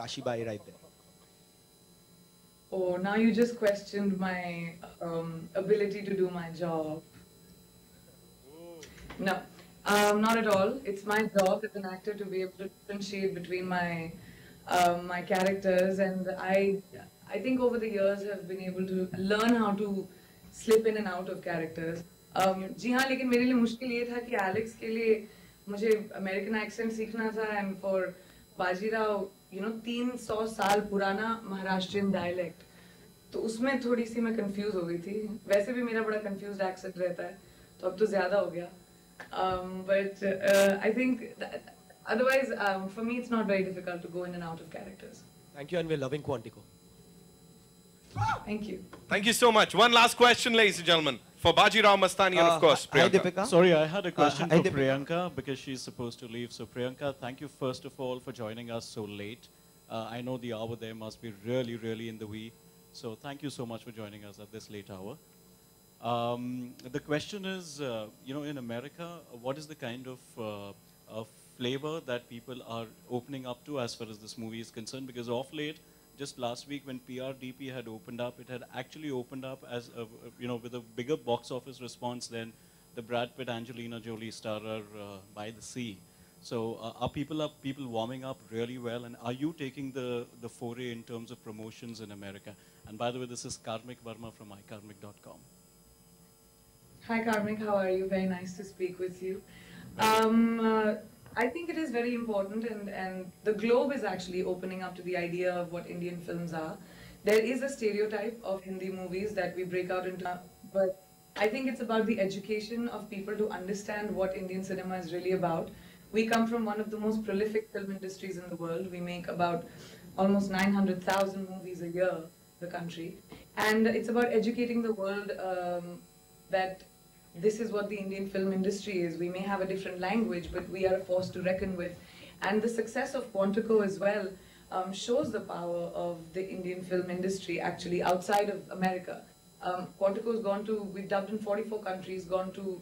Kashi Bai right there. Oh, now you just questioned my ability to do my job. No, not at all. It's my job as an actor to be able to differentiate between my characters, and I think over the years have been able to learn how to slip in and out of characters. जी हाँ, लेकिन मेरे लिए मुश्किल ये था कि Alex के लिए मुझे अमेरिकन एक्सेंट सीखना था, एंड फॉर बाजीराव 300 साल पुराना महाराष्ट्रियन डायलेक्ट, तो उसमें थोड़ी सी मैं कंफ्यूज हो गई थी. वैसे भी मेरा बड़ा कंफ्यूज्ड एक्सेंट रहता है, तो अब तो ज्यादा हो गया. But I think otherwise, for me, it's not very difficult to go in and out of characters. Thank you, and we're loving Quantico. Thank you. Thank you so much. One last question, ladies and gentlemen, for Bajirao Mastani and of course Hi, Priyanka. Deepika. Sorry, I had a question for Priyanka because she's supposed to leave. So Priyanka, thank you first of all for joining us so late. I know the hour there must be really, really in the wee. So thank you so much for joining us at this late hour. The question is, in America, what is the kind of flavor that people are opening up to as far as this movie is concerned? Because of late, just last week when PRDP had opened up, it had actually opened up as with a bigger box office response than the Brad Pitt Angelina Jolie starrer By the Sea. So are people warming up really well, and are you taking the foray in terms of promotions in America? And by the way, this is Karmik Verma from ikarmik.com. Hi, Karmik. How are you? Very nice to speak with you. I think it is very important, and the globe is actually opening up to the idea of what Indian films are. There is a stereotype of Hindi movies that we break out into, but I think it's about the education of people to understand what Indian cinema is really about. We come from one of the most prolific film industries in the world. We make about almost 900,000 movies a year, the country. And it's about educating the world that this is what the Indian film industry is. We may have a different language, but we are a force to reckon with. And the success of Quantico as well shows the power of the Indian film industry actually outside of America. Quantico's gone to, we've dubbed in 44 countries, gone to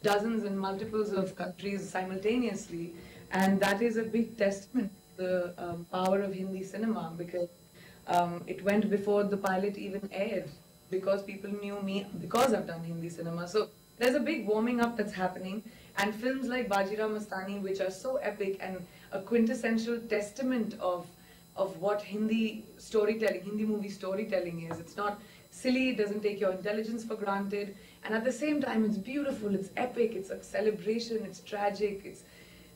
dozens and multiples of countries simultaneously. And that is a big testament to the power of Hindi cinema, because it went before the pilot even aired, because people knew me because I've done Hindi cinema. So there's a big warming up that's happening, and films like Bajirao Mastani, which are so epic and a quintessential testament of what Hindi storytelling, Hindi movie storytelling is. It's not silly, it doesn't take your intelligence for granted, and at the same time it's beautiful, it's epic, it's a celebration, it's tragic, it's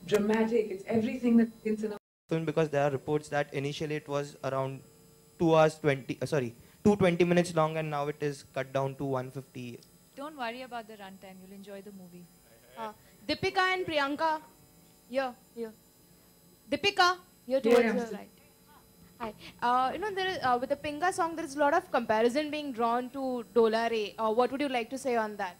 dramatic, it's everything that Indian cinema. Film, because there are reports that initially it was around 220 minutes long, and now it is cut down to 150. Don't worry about the runtime. You'll enjoy the movie. Deepika and Priyanka, here. Deepika, you're towards your right. Hi. There is, with the Pinga song, there is a lot of comparison being drawn to Dola Re. What would you like to say on that?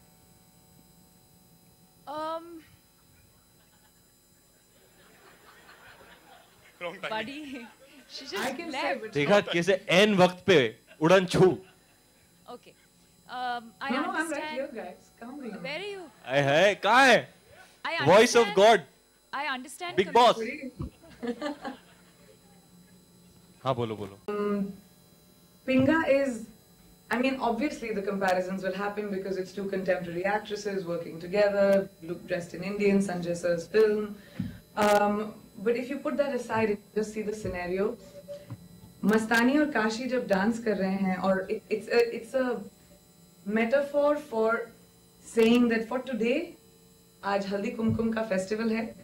Buddy, she just left. देखा कैसे N वक्त पे उड़न छू. Okay. I understand. No, I'm right here, guys. Come here. Where are you? है कहाँ है? I Voice of God. I understand. Big boss. हाँ बोलो. Pinga is, I mean, obviously the comparisons will happen because it's two contemporary actresses working together, dressed in Indian, Sanjay Sir's film. But if you put that aside, if you just see the scenario, Mastani और काशी जब dance कर रहे हैं, और it's a metaphor for saying that for today, आज हल्दी कुमकुम का festival है,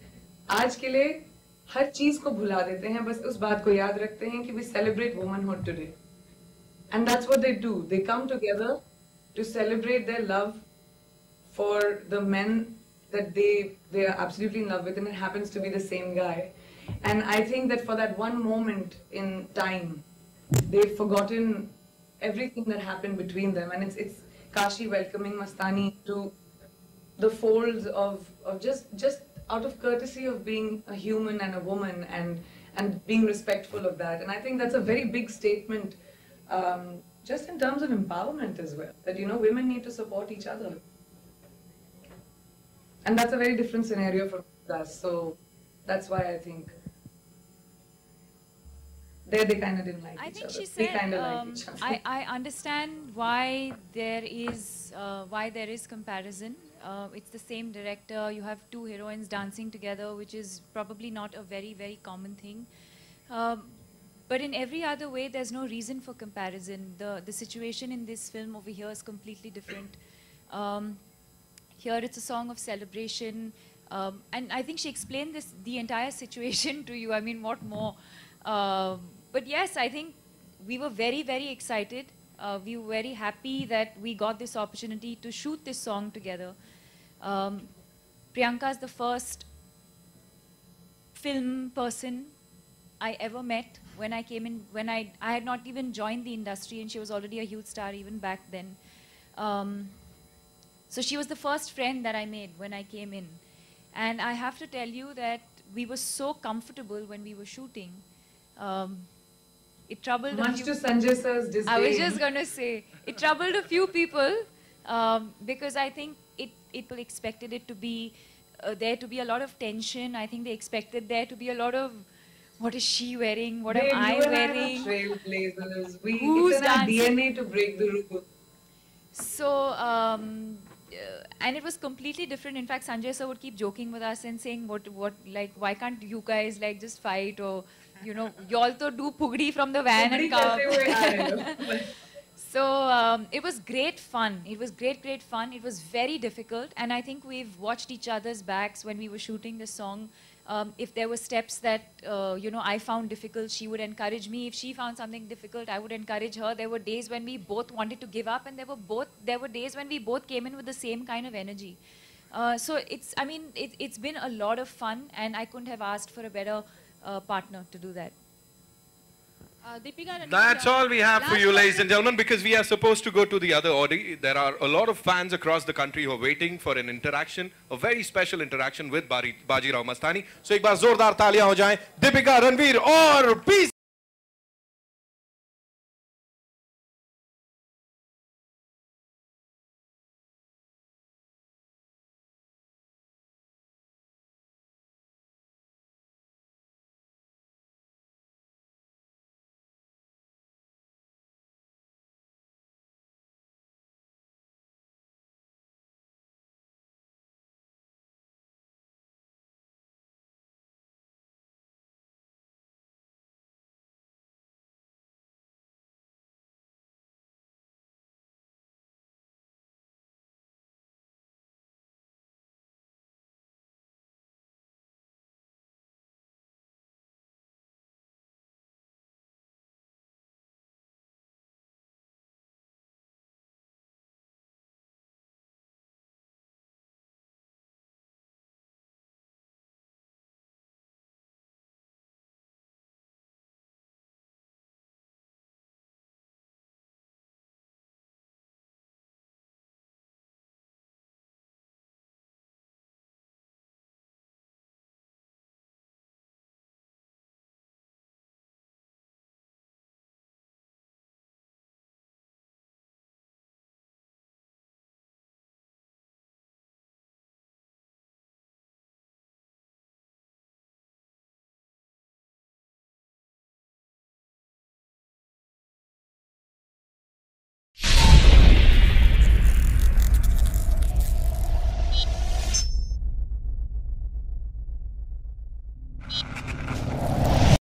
आज के लिए हर चीज को भुला देते हैं, बस उस बात को याद रखते हैं कि we celebrate womanhood today. And that's what they do. They come together to celebrate their love for the men that they are absolutely in love with, and it happens to be the same guy. And I think that for that one moment in time, they've forgotten everything that happened between them, and it's Kashi welcoming Mastani to the folds of just out of courtesy of being a human and a woman, and being respectful of that. And I think that's a very big statement, just in terms of empowerment as well, that women need to support each other. And that's a very different scenario from us, so that's why I think. there they kind of didn't like I each think other. she They said, kind of like each other. I understand why there is comparison. It's the same director. You have two heroines dancing together, which is probably not a very, very common thing. But in every other way, there's no reason for comparison. The situation in this film over here is completely different. Here it's a song of celebration. And I think she explained the entire situation to you. I mean, what more? But yes, I think we were very, very excited. We were very happy that we got this opportunity to shoot this song together. Priyanka is the first film person I ever met when I came in, when I had not even joined the industry, and she was already a huge star even back then. So she was the first friend that I made when I came in. And I have to tell you that we were so comfortable when we were shooting. It troubled Much to Sanjay sir's disdain. I was just going to say, it troubled a few people because I think people expected it to be, there to be a lot of tension. I think they expected there to be a lot of, what is she wearing? What am I wearing? Trailblazers. Who's It's in our dancing? DNA to break the rule. So, and it was completely different. In fact, Sanjay sir would keep joking with us and saying, like, why can't you guys, like, just fight? Or, you know, you also do pugdi from the van and come. So, it was great fun. It was great fun. It was very difficult. And I think we've watched each other's backs when we were shooting the song. If there were steps that, you know, I found difficult, she would encourage me. If she found something difficult, I would encourage her. There were days when we both wanted to give up, and there were days when we both came in with the same kind of energy. So it's been a lot of fun, and I couldn't have asked for a better partner to do that. Deepika, That's all we have for you, ladies and gentlemen, because we are supposed to go to the other audience. There are a lot of fans across the country who are waiting for an interaction, a very special interaction with Bajirao Mastani. So, एक बार जोरदार तालियां हो जाएं, Deepika, Ranveer और Peace.